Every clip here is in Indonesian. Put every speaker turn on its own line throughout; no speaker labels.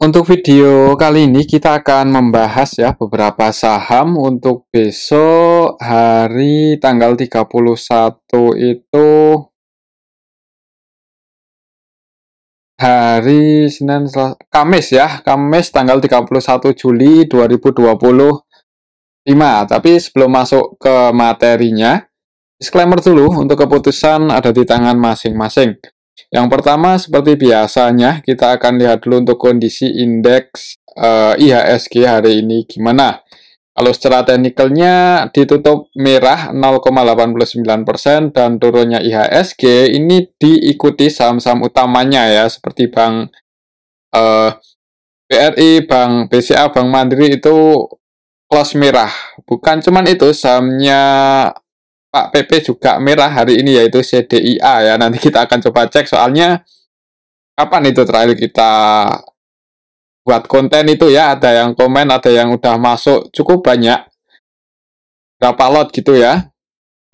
Untuk video kali ini kita akan membahas ya beberapa saham untuk besok hari tanggal 31 itu hari Senin Kamis ya, Kamis tanggal 31 Juli 2025. Tapi sebelum masuk ke materinya, disclaimer dulu untuk keputusan ada di tangan masing-masing. Yang pertama seperti biasanya kita akan lihat dulu untuk kondisi indeks IHSG hari ini gimana. Kalau secara teknikalnya ditutup merah 0,89% dan turunnya IHSG ini diikuti saham-saham utamanya ya seperti Bank BRI, Bank BCA, Bank Mandiri itu close merah. Bukan cuman itu, sahamnya Pak PP juga merah hari ini yaitu CDIA ya. Nanti kita akan coba cek soalnya kapan itu terakhir kita buat konten itu ya, ada yang komen, ada yang udah masuk cukup banyak, berapa lot gitu ya,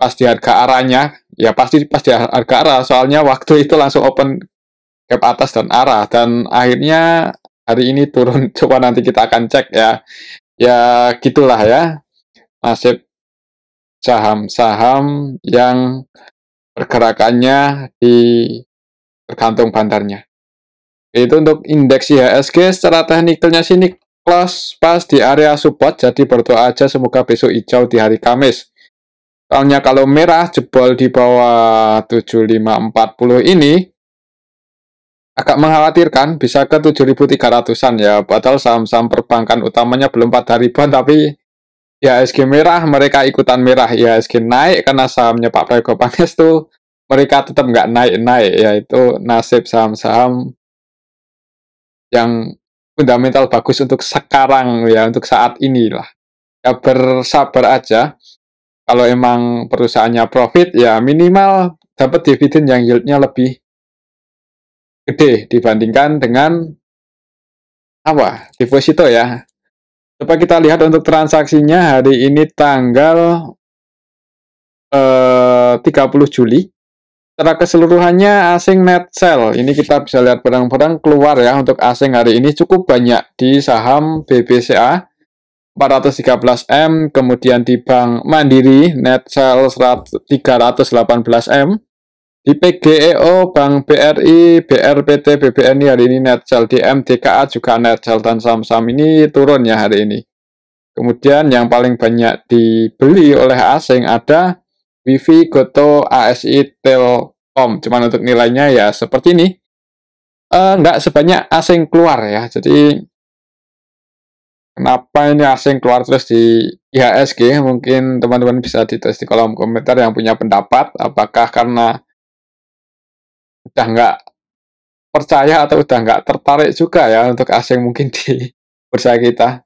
pas di harga arahnya, ya pasti pas di harga arah, soalnya waktu itu langsung open gap atas dan arah, dan akhirnya hari ini turun. Coba nanti kita akan cek ya, ya gitulah ya, nasib saham-saham yang pergerakannya tergantung bandarnya. Itu untuk indeks IHSG secara teknikalnya sini close pas di area support, jadi berdoa aja semoga besok hijau di hari Kamis. Soalnya kalau merah jebol di bawah 7540 ini agak mengkhawatirkan, bisa ke 7300-an ya, padahal saham-saham perbankan utamanya belum pada ribuan, tapi IHSG merah, mereka ikutan merah. IHSG naik karena sahamnya Pak Prayogo Pangestu, mereka tetap nggak naik-naik, yaitu nasib saham-saham yang fundamental bagus untuk sekarang ya, untuk saat inilah. Ya bersabar aja. Kalau emang perusahaannya profit ya minimal dapat dividen yang yieldnya lebih gede dibandingkan dengan apa deposito ya. Coba kita lihat untuk transaksinya hari ini tanggal 30 Juli. Secara keseluruhannya asing net sell. Ini kita bisa lihat barang-barang keluar ya untuk asing hari ini cukup banyak di saham BBCA 413M, kemudian di Bank Mandiri net sell 318M, di PGEO, Bank BRI, BRPT, BBNI hari ini net sell, di MDKA juga net sell, dan saham-saham ini turun ya hari ini. Kemudian yang paling banyak dibeli oleh asing ada Wifi, Goto, ASI, Telkom. Cuman untuk nilainya ya seperti ini. Nggak sebanyak asing keluar ya. Jadi kenapa ini asing keluar terus di IHSG? Mungkin teman-teman bisa ditulis di kolom komentar yang punya pendapat. Apakah karena udah nggak percaya atau udah nggak tertarik juga ya untuk asing mungkin di bursa kita.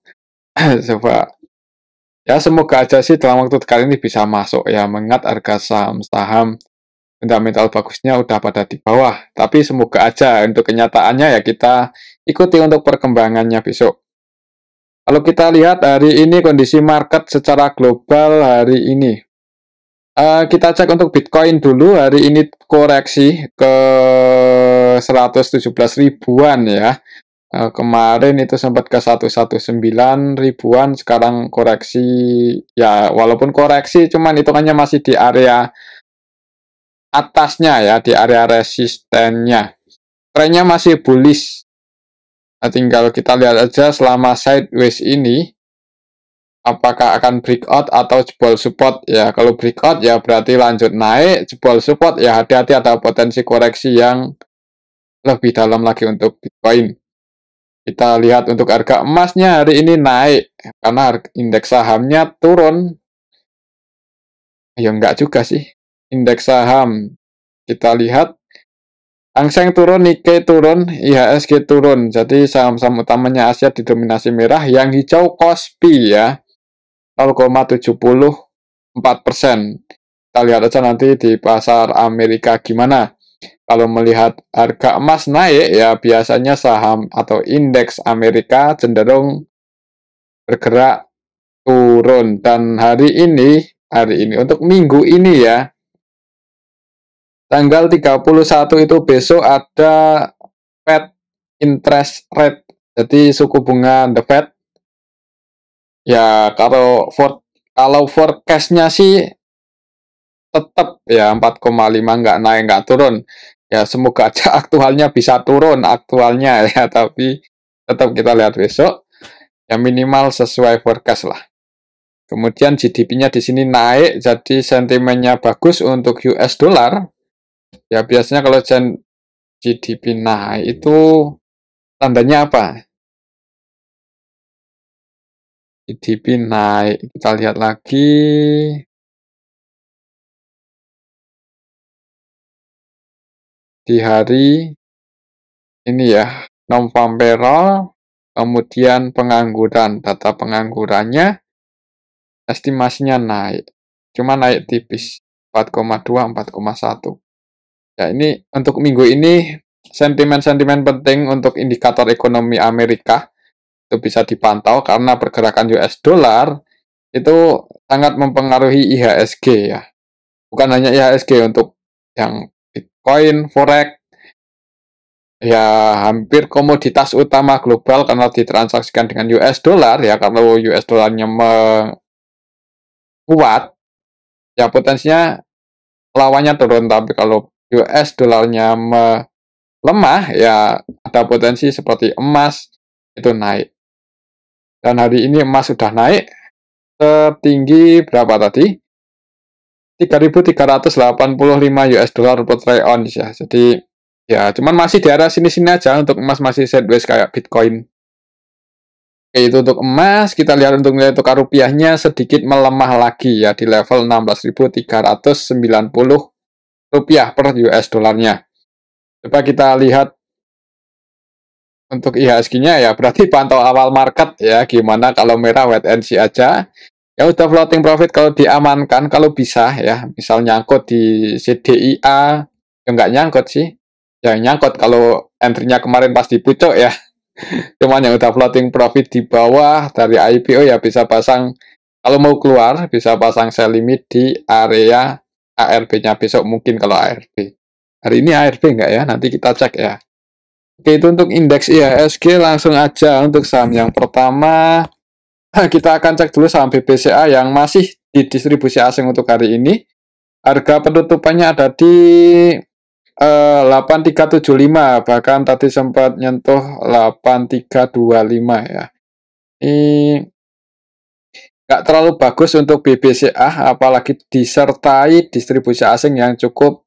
Coba ya semoga aja sih dalam waktu kali ini bisa masuk ya, mengingat harga saham-saham fundamental bagusnya udah pada di bawah. Tapi semoga aja untuk kenyataannya ya kita ikuti untuk perkembangannya besok. Kalau kita lihat hari ini kondisi market secara global hari ini. Kita cek untuk Bitcoin dulu, hari ini koreksi ke 117 ribuan ya. Kemarin itu sempat ke 119 ribuan, sekarang koreksi ya, walaupun koreksi cuman hitungannya masih di area atasnya ya, di area resistennya. Trennya masih bullish. Nah, tinggal kita lihat aja selama sideways ini apakah akan breakout atau jebol support ya. Kalau breakout ya berarti lanjut naik, jebol support ya hati-hati ada potensi koreksi yang lebih dalam lagi untuk Bitcoin. Kita lihat untuk harga emasnya hari ini naik karena indeks sahamnya turun. Ya enggak juga sih. Indeks saham kita lihat Hang Seng turun, Nikkei turun, IHSG turun. Jadi saham-saham utamanya Asia didominasi merah, yang hijau KOSPI ya 0,74%. Kita lihat aja nanti di pasar Amerika gimana. Kalau melihat harga emas naik, ya biasanya saham atau indeks Amerika cenderung bergerak turun. Dan hari ini untuk minggu ini ya, tanggal 31 itu besok ada Fed interest rate Jadi suku bunga The Fed ya kalau forecast-nya sih tetap ya 4,5, nggak naik nggak turun. Ya semoga aja aktualnya bisa turun aktualnya ya, tapi tetap kita lihat besok ya minimal sesuai forecast lah. Kemudian GDP-nya di sini naik, jadi sentimennya bagus untuk US dollar. Ya biasanya kalau GDP naik itu tandanya apa? GDP naik, kita lihat lagi di hari ini ya, non-farm payroll, kemudian pengangguran, data penganggurannya estimasinya naik, cuma naik tipis 4,2, 4,1. Ya ini untuk minggu ini sentimen-sentimen penting untuk indikator ekonomi Amerika itu bisa dipantau karena pergerakan US dollar itu sangat mempengaruhi IHSG ya. Bukan hanya IHSG, untuk yang Bitcoin, Forex, ya hampir komoditas utama global karena ditransaksikan dengan US dollar ya, kalau US dollarnya kuat ya potensinya lawannya turun, tapi kalau US dollarnya lemah ya ada potensi seperti emas itu naik. Dan hari ini emas sudah naik setinggi berapa tadi? 3.385 US dollar per troy ounce ya. Jadi ya cuman masih di area sini-sini aja untuk emas, masih sideways kayak Bitcoin. Oke, itu untuk emas. Kita lihat untuk nilai tukar rupiahnya sedikit melemah lagi ya di level 16.390 rupiah per US dollarnya. Coba kita lihat untuk IHSG-nya ya, berarti pantau awal market ya, gimana kalau merah wait and see aja. Ya udah floating profit kalau diamankan, kalau bisa ya, misal nyangkut di CDIA, ya nggak nyangkut sih. Ya nyangkut kalau entry-nya kemarin pas dipucuk ya. Cuman yang udah floating profit di bawah dari IPO ya bisa pasang, kalau mau keluar bisa pasang sell limit di area ARB-nya besok mungkin kalau ARB. Hari ini ARB nggak ya? Nanti kita cek ya. Oke, itu untuk indeks IHSG. Langsung aja untuk saham yang pertama. Kita akan cek dulu saham BBCA yang masih di distribusi asing untuk hari ini. Harga penutupannya ada di 8375, bahkan tadi sempat nyentuh 8325 ya. Ini nggak terlalu bagus untuk BBCA, apalagi disertai distribusi asing yang cukup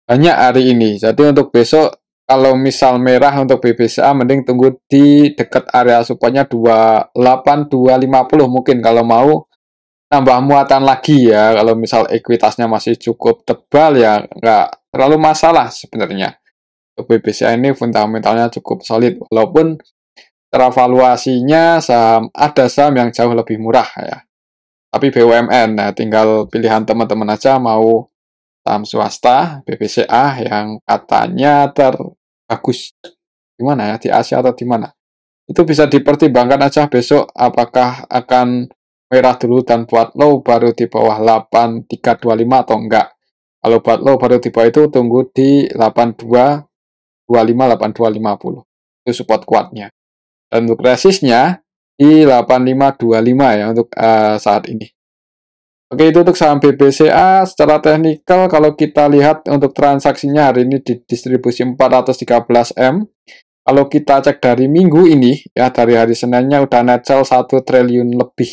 banyak hari ini. Jadi untuk besok kalau misal merah untuk BBCA mending tunggu di dekat area supportnya 28250 mungkin kalau mau nambah muatan lagi ya. Kalau misal ekuitasnya masih cukup tebal ya nggak terlalu masalah sebenarnya. Untuk BBCA ini fundamentalnya cukup solid, walaupun secara valuasinya ada saham yang jauh lebih murah ya. Tapi BUMN, nah tinggal pilihan teman-teman aja mau saham swasta BBCA yang katanya terbagus gimana ya di Asia atau di mana. Itu bisa dipertimbangkan aja besok apakah akan merah dulu dan buat low baru di bawah 8325 atau enggak. Kalau buat low baru di bawah itu tunggu di 8225 8250. Itu support kuatnya. Dan untuk resistnya di 8525 ya untuk saat ini. Oke, itu untuk saham BBCA. Secara teknikal, kalau kita lihat untuk transaksinya hari ini di distribusi 413M. Kalau kita cek dari minggu ini, ya dari hari Seninnya udah net sell 1 triliun lebih.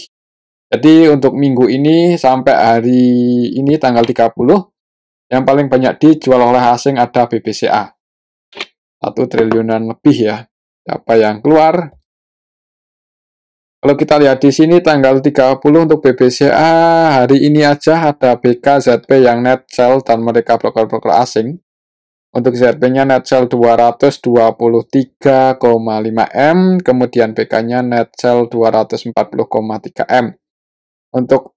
Jadi untuk minggu ini sampai hari ini tanggal 30, yang paling banyak dijual oleh asing ada BBCA. 1 triliunan lebih ya. Apa yang keluar? Kalau kita lihat di sini tanggal 30 untuk BBCA hari ini aja ada BKZP yang net sell dan mereka broker-broker asing. Untuk ZP-nya net sell 223,5 M, kemudian BK-nya net sell 240,3 M. Untuk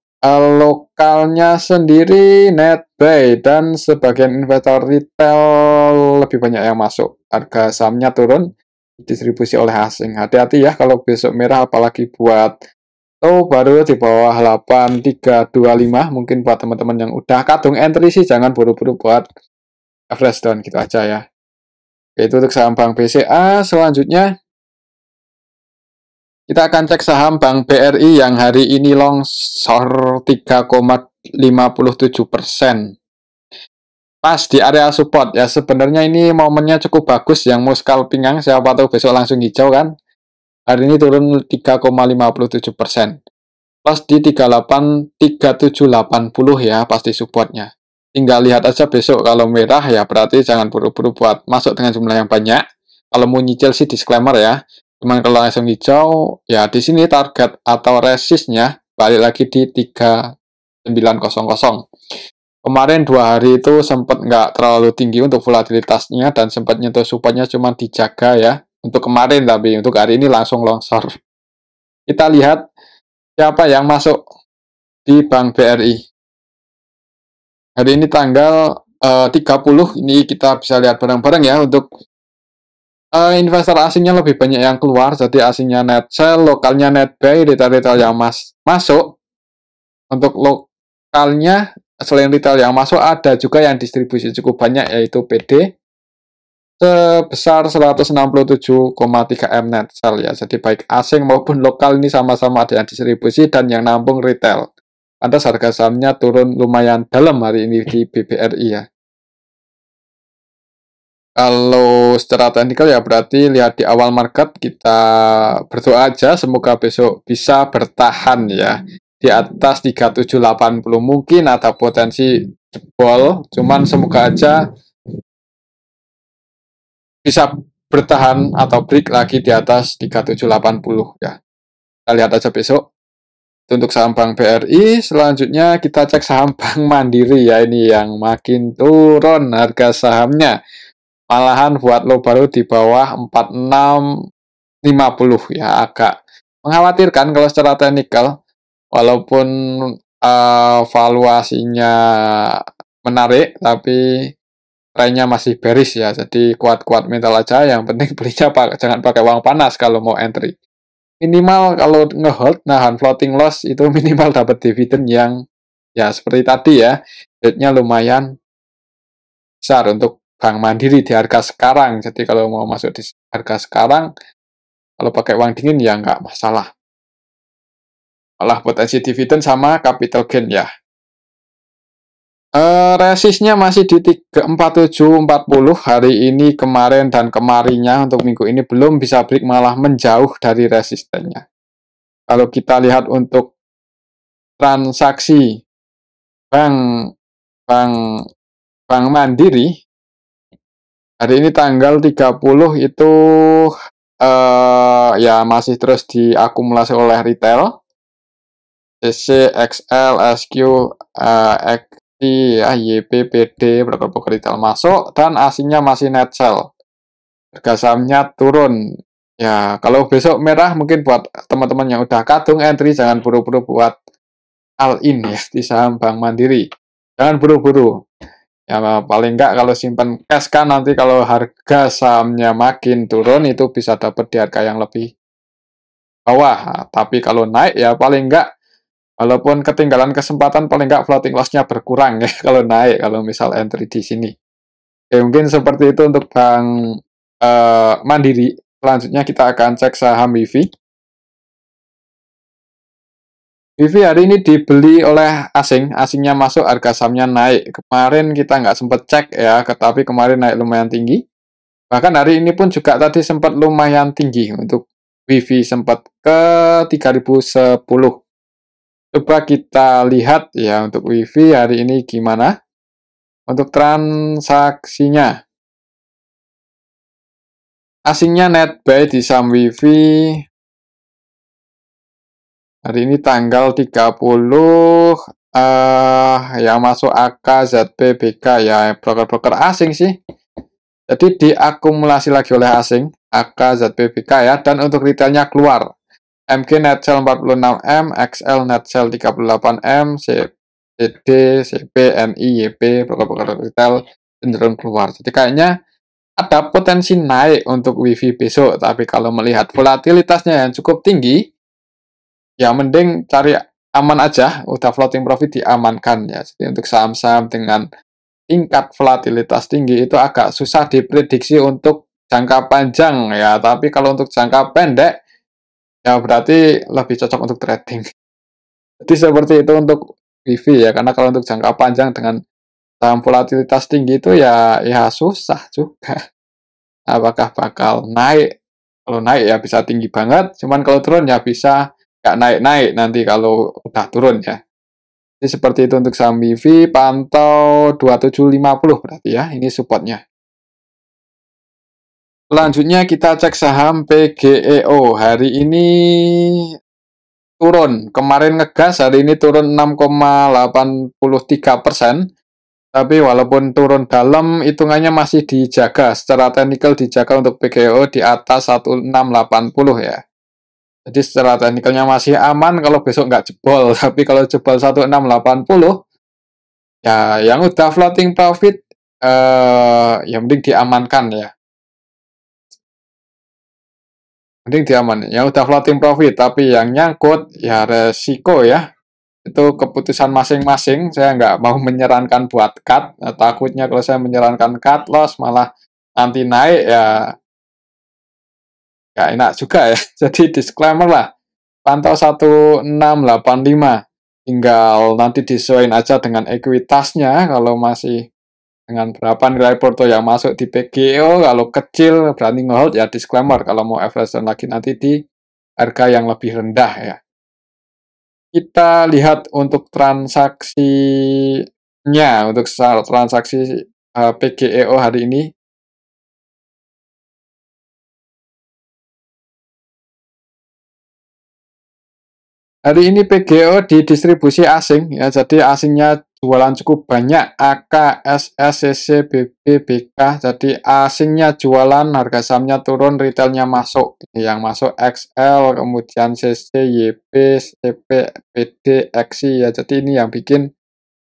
lokalnya sendiri net buy dan sebagian investor retail lebih banyak yang masuk. Harga sahamnya turun, distribusi oleh asing. Hati-hati ya kalau besok merah, apalagi buat baru di bawah 8325. Mungkin buat teman-teman yang udah kadung entry sih jangan buru-buru buat average down gitu aja ya. Itu untuk saham Bank BCA. Selanjutnya Kita akan cek saham Bank BRI yang hari ini longsor 3,57%. Pas di area support ya, sebenarnya ini momennya cukup bagus yang mau scalping, siapa tahu besok langsung hijau kan. Hari ini turun 3,57%. Plus di 3780 ya pasti supportnya. Tinggal lihat aja besok, kalau merah ya berarti jangan buru-buru buat masuk dengan jumlah yang banyak. Kalau mau nyicil sih disclaimer ya. Cuman kalau langsung hijau, ya di sini target atau resistnya balik lagi di 3900. Kemarin 2 hari itu sempat nggak terlalu tinggi untuk volatilitasnya dan sempat nyentuh supportnya cuma dijaga ya. Untuk kemarin, tapi untuk hari ini langsung longsor. Kita lihat siapa yang masuk di Bank BRI. Hari ini tanggal 30, ini kita bisa lihat bareng-bareng ya. Untuk investor asingnya lebih banyak yang keluar, jadi asingnya net sell, lokalnya net buy, retail-retail yang masuk. Untuk lokalnya, selain retail yang masuk, ada juga yang distribusi cukup banyak, yaitu PD, sebesar 167,3 M net sell ya. Jadi baik asing maupun lokal ini sama-sama ada yang distribusi dan yang nampung retail. Pantas harga sahamnya turun lumayan dalam hari ini di BBRI ya. Kalau secara teknikal ya berarti lihat di awal market, kita berdoa aja semoga besok bisa bertahan ya di atas 3780. Mungkin ada potensi jebol, cuman semoga aja bisa bertahan atau break lagi di atas 3780 ya. Kita lihat aja besok. Untuk saham Bank BRI, selanjutnya kita cek saham Bank Mandiri ya, ini yang makin turun harga sahamnya. Malahan buat lo baru di bawah 4650 ya, agak mengkhawatirkan kalau secara teknikal. Walaupun valuasinya menarik, tapi trennya masih bearish ya. Jadi kuat-kuat mental aja, yang penting belinya jangan pakai uang panas kalau mau entry. Minimal kalau ngehold nahan floating loss itu minimal dapat dividen yang ya seperti tadi ya, rate-nya lumayan besar untuk Bank Mandiri di harga sekarang. Jadi kalau mau masuk di harga sekarang, kalau pakai uang dingin ya nggak masalah. Malah potensi dividen sama capital gain ya. Resistnya masih di 4740 hari ini, kemarin dan kemarinya. Untuk minggu ini belum bisa break, malah menjauh dari resistennya. Kalau kita lihat untuk transaksi bank Mandiri hari ini tanggal 30 itu ya masih terus diakumulasi oleh retail. CC, XL, SQ, XT, YP, PD, broker retail masuk, dan asingnya masih net sell. Harga sahamnya turun. Ya, kalau besok merah mungkin buat teman-teman yang udah kadung entry, jangan buru-buru buat all in ya di saham Bank Mandiri. Jangan buru-buru. Ya, paling enggak kalau simpan cash kan nanti kalau harga sahamnya makin turun itu bisa dapat di harga yang lebih bawah. Tapi kalau naik ya paling enggak, walaupun ketinggalan kesempatan, paling enggak floating loss-nya berkurang ya kalau naik, kalau misal entry di sini. Oke, mungkin seperti itu untuk Bank Mandiri. Selanjutnya kita akan cek saham WIFI. WIFI hari ini dibeli oleh asing, asingnya masuk, harga sahamnya naik. Kemarin kita nggak sempat cek ya, tetapi kemarin naik lumayan tinggi. Bahkan hari ini pun juga tadi sempat lumayan tinggi untuk WIFI, sempat ke 3010. Coba kita lihat ya untuk WIFI hari ini gimana. Untuk transaksinya, asingnya net buy di saham WIFI hari ini tanggal 30, yang masuk AK, ZP, BK ya broker-broker asing sih. Jadi diakumulasi lagi oleh asing, AK, ZP, BK ya. Dan untuk retailnya keluar, MG net sell 46M, XL net sell 38M, CD, CP, NI, YP, broker-broker retail cenderung keluar. Jadi kayaknya ada potensi naik untuk WIFI besok, tapi kalau melihat volatilitasnya yang cukup tinggi, ya mending cari aman aja, udah floating profit diamankan ya. Jadi untuk saham-saham dengan tingkat volatilitas tinggi itu agak susah diprediksi untuk jangka panjang ya, tapi kalau untuk jangka pendek ya berarti lebih cocok untuk trading. Jadi seperti itu untuk EV ya, karena kalau untuk jangka panjang dengan saham volatilitas tinggi itu ya susah juga. Apakah bakal naik? Kalau naik ya bisa tinggi banget, cuman kalau turun ya bisa nggak naik-naik nanti kalau udah turun ya. Jadi seperti itu untuk saham EV, pantau 2750 berarti ya, ini supportnya. Selanjutnya kita cek saham PGEO. Hari ini turun. Kemarin ngegas, hari ini turun 6,83%. Tapi walaupun turun dalam, hitungannya masih dijaga. Secara teknikal dijaga untuk PGEO di atas 1680 ya. Jadi secara teknikalnya masih aman kalau besok nggak jebol. Tapi kalau jebol 1680, ya yang udah floating profit, yang penting diamankan ya. Mending diaman. Yang udah floating profit, tapi yang nyangkut, ya resiko ya. Itu keputusan masing-masing. Saya nggak mau menyarankan buat cut. Nah, takutnya kalau saya menyarankan cut loss, malah nanti naik ya nggak enak juga ya. Jadi disclaimer lah. Pantau 1685. Tinggal nanti disesuaikan aja dengan ekuitasnya. Kalau masih dengan berapa nilai porto yang masuk di PGO, kalau kecil berani ngehold ya disclaimer. Kalau mau average lagi nanti di harga yang lebih rendah ya. Kita lihat untuk transaksinya, untuk transaksi PGEO hari ini. Hari ini PGEO di distribusi asing ya, jadi asingnya jualan cukup banyak, AK, SS, CC, BB, BK. Jadi asingnya jualan, harga sahamnya turun, retailnya masuk. Yang masuk XL, kemudian CC, YP, CP, PD, XI ya. Jadi ini yang bikin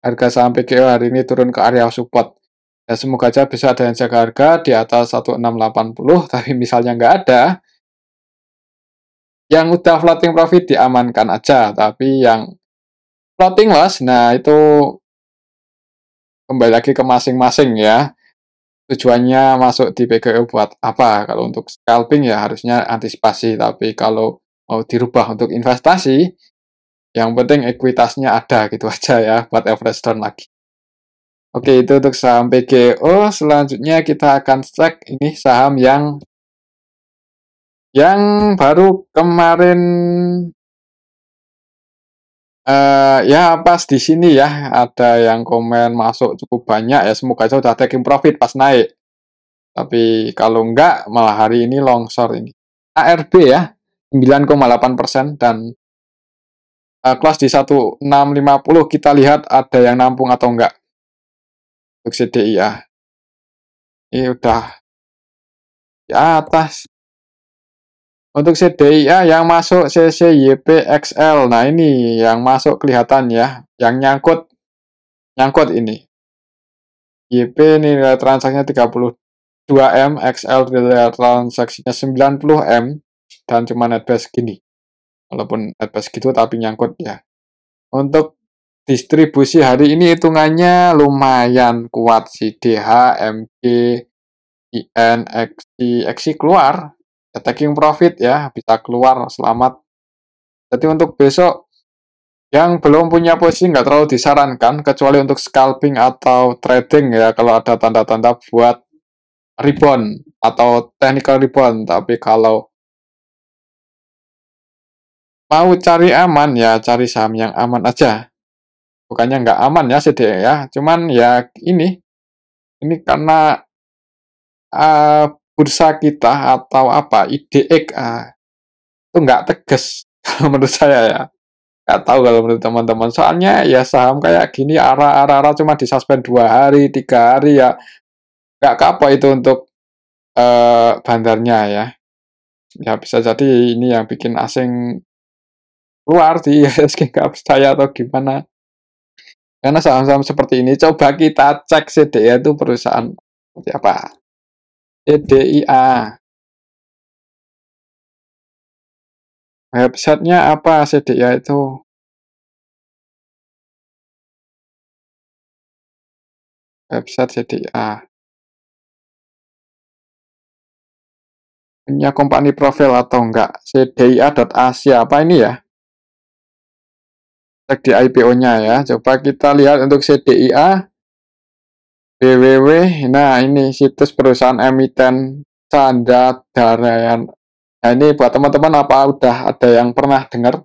harga saham PGO hari ini turun ke area support. Ya semoga aja bisa ada yang jaga harga di atas 1680, tapi misalnya nggak ada, yang udah floating profit diamankan aja, tapi yang floating loss, nah itu kembali lagi ke masing-masing ya. Tujuannya masuk di PGO buat apa? Kalau untuk scalping ya harusnya antisipasi, tapi kalau mau dirubah untuk investasi, yang penting ekuitasnya ada gitu aja ya, buat average down lagi. Oke, itu untuk saham PGO. Selanjutnya kita akan cek ini saham yang baru kemarin ya pas di sini ya ada yang komen masuk cukup banyak ya, semoga aja udah taking profit pas naik. Tapi kalau enggak malah hari ini longsor ini. ARB ya 9,8% dan kelas di 1650 kita lihat ada yang nampung atau enggak untuk CDIA. Ini udah di atas. Untuk CDIA yang masuk CCYPXL. Nah, ini yang masuk kelihatan ya. Yang nyangkut ini. YP nilai transaksinya 32M, XL nilai transaksinya 90M dan cuma netback segini. Walaupun netback segitu tapi nyangkut ya. Untuk distribusi hari ini hitungannya lumayan kuat sih. DH, MG, IN, XI keluar. Ya, taking profit ya, bisa keluar selamat. Jadi untuk besok yang belum punya posisi nggak terlalu disarankan, kecuali untuk scalping atau trading ya, kalau ada tanda-tanda buat rebound atau technical rebound. Tapi kalau mau cari aman ya cari saham yang aman aja. Bukannya nggak aman ya CDE ya, cuman ya ini karena bursa kita atau apa IDX itu nggak tegas kalau menurut saya ya. Nggak tahu kalau menurut teman-teman. Soalnya ya saham kayak gini arah-arah cuma disuspend 2 hari, 3 hari ya nggak kapok itu untuk bandarnya ya. Ya bisa jadi ini yang bikin asing keluar di IHSG nggak percaya atau gimana. Karena saham-saham seperti ini coba kita cek CDIA itu perusahaan seperti apa. CDIA. Websitenya apa CDIA itu? Website CDIA. punya company profile atau enggak. CDIA.asia apa ini ya? Cek di IPO-nya ya. Coba kita lihat untuk CDIA www. Nah, ini situs perusahaan emiten Chandra Darayan. Nah, ini buat teman-teman apa udah ada yang pernah dengar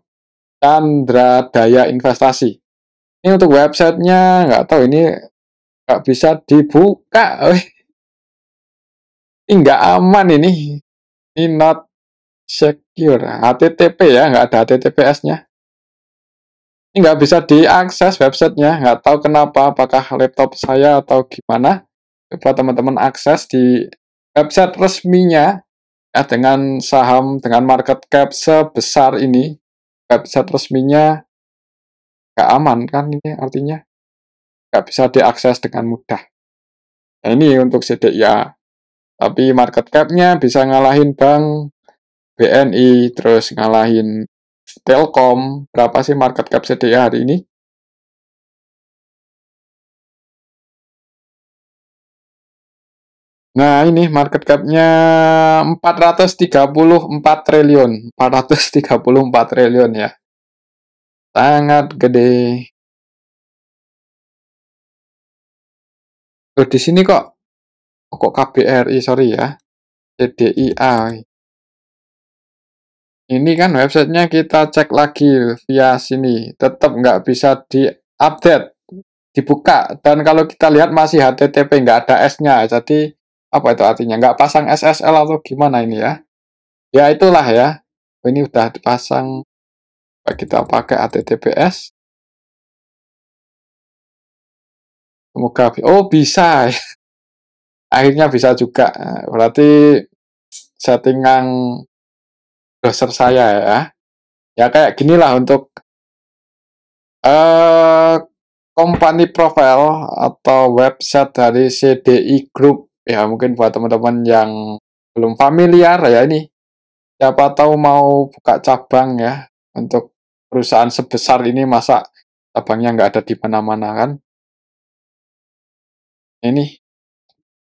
Chandra Daya Investasi. Ini untuk websitenya nggak tahu ini nggak bisa dibuka. Ini nggak aman ini. Ini not secure. HTTP ya, nggak ada HTTPS-nya. Ini nggak bisa diakses websitenya. Nggak tahu kenapa, apakah laptop saya atau gimana. Coba teman-teman akses di website resminya ya, dengan saham, dengan market cap sebesar ini. Website resminya nggak aman kan ini artinya. Nggak bisa diakses dengan mudah. Nah, ini untuk CDIA. Tapi market cap-nya bisa ngalahin bank BNI, terus ngalahin Telkom. Berapa sih market cap CDIA hari ini? Nah, ini market cap-nya 434 triliun. 434 triliun ya. Sangat gede. Tuh, di sini kok KBRI, sorry ya. CDIA. Ini kan websitenya kita cek lagi via sini. Tetap nggak bisa diupdate, dibuka. Dan kalau kita lihat masih HTTP, nggak ada S-nya. Jadi, apa itu artinya? Nggak pasang SSL atau gimana ini ya? Ya, itulah ya. Ini udah dipasang. Kita pakai HTTPS. Semoga, oh bisa. Akhirnya bisa juga. Berarti settingan browser saya ya. Ya kayak ginilah untuk eh company profile atau website dari CDI Group. Ya mungkin buat teman-teman yang belum familiar ya ini. Siapa tahu mau buka cabang ya untuk perusahaan sebesar ini masa cabangnya nggak ada di mana-mana kan. Ini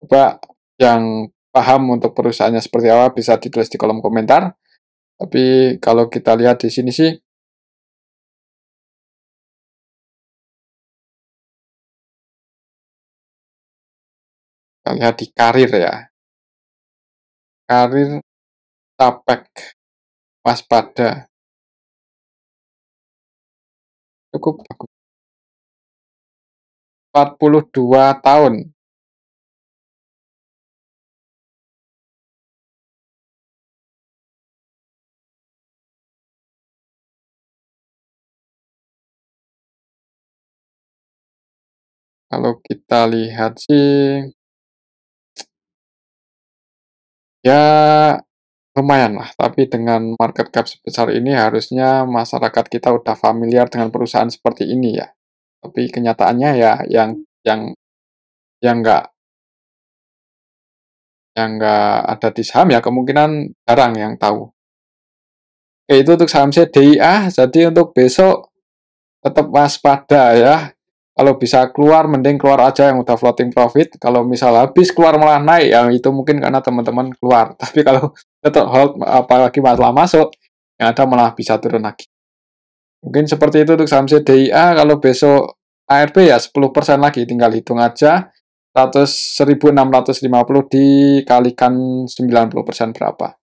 coba yang paham untuk perusahaannya seperti apa bisa ditulis di kolom komentar. Tapi kalau kita lihat di sini sih, kita lihat di karir ya. Karir capek, waspada, cukup bagus. 42 tahun. Kalau kita lihat sih, ya lumayan lah. Tapi dengan market cap sebesar ini harusnya masyarakat kita udah familiar dengan perusahaan seperti ini ya. Tapi kenyataannya ya yang nggak ada di saham ya kemungkinan jarang yang tahu. Oke, itu untuk saham CDIA. Jadi untuk besok tetap waspada ya. Kalau bisa keluar, mending keluar aja yang udah floating profit. Kalau misal habis keluar malah naik, ya itu mungkin karena teman-teman keluar. Tapi kalau tetap hold, apalagi masalah masuk, yang ada malah bisa turun lagi. Mungkin seperti itu untuk saham CDIA. Kalau besok ARB ya 10% lagi, tinggal hitung aja. 1.650 dikalikan 90% berapa.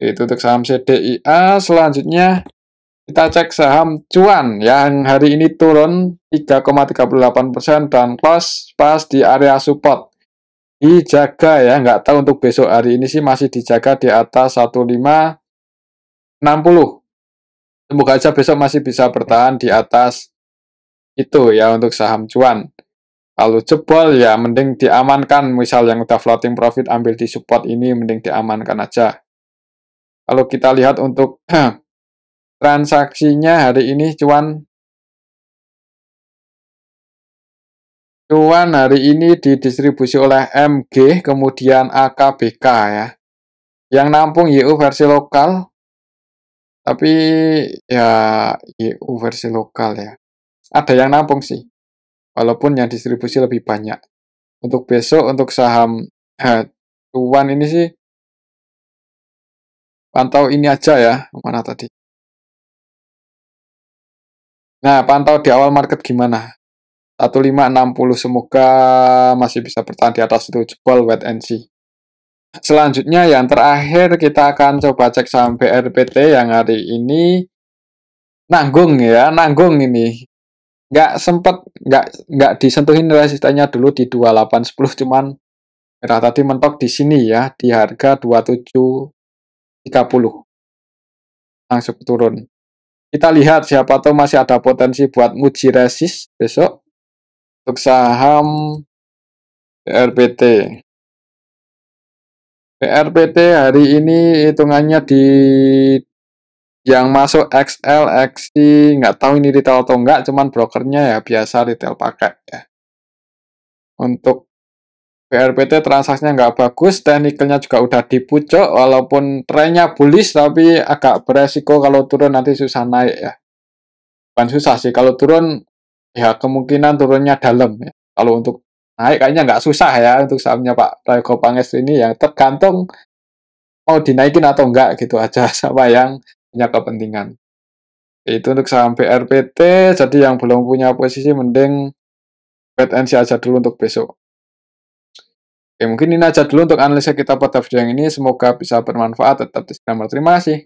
Itu untuk saham CDIA. Selanjutnya kita cek saham cuan yang hari ini turun 3,38% dan close pas di area support. Dijaga ya, nggak tahu untuk besok hari ini sih masih dijaga di atas 1560. Semoga aja besok masih bisa bertahan di atas itu ya untuk saham cuan. Kalau jebol ya mending diamankan, misal yang udah floating profit ambil di support ini mending diamankan aja. Kalau kita lihat untuk transaksinya hari ini cuan hari ini didistribusi oleh MG, kemudian AKBK ya. Yang nampung YU versi lokal, tapi ya YU versi lokal ya. Ada yang nampung sih, walaupun yang distribusi lebih banyak. Untuk besok, untuk saham cuan ini sih, pantau ini aja ya. Mana tadi? Nah, pantau di awal market gimana? 1560, semoga masih bisa bertahan di atas itu, jebol wait and see. Selanjutnya yang terakhir kita akan coba cek saham BRPT yang hari ini nanggung ya, nanggung ini. Nggak disentuhin resistennya dulu di 2810, cuman merah tadi mentok di sini ya, di harga 2730. Langsung turun. Kita lihat siapa tahu masih ada potensi buat nguji resist besok untuk saham BRPT. BRPT hari ini hitungannya di yang masuk XL, XC, nggak tahu ini retail atau enggak, cuman brokernya ya biasa retail pakai ya. Untuk BRPT transaksinya nggak bagus, teknikalnya juga udah dipucuk, walaupun trennya bullish tapi agak beresiko kalau turun nanti susah naik ya. Bukan susah sih, kalau turun ya kemungkinan turunnya dalam ya. Kalau untuk naik kayaknya nggak susah ya untuk sahamnya Pak Prayogo Pangestu ini, yang tergantung mau dinaikin atau enggak gitu aja sama yang punya kepentingan. Itu untuk saham BRPT, jadi yang belum punya posisi mending wait and see aja dulu untuk besok. Oke, mungkin ini aja dulu untuk analisa kita pada video yang ini. Semoga bisa bermanfaat. Tetap disclaimer. Terima kasih.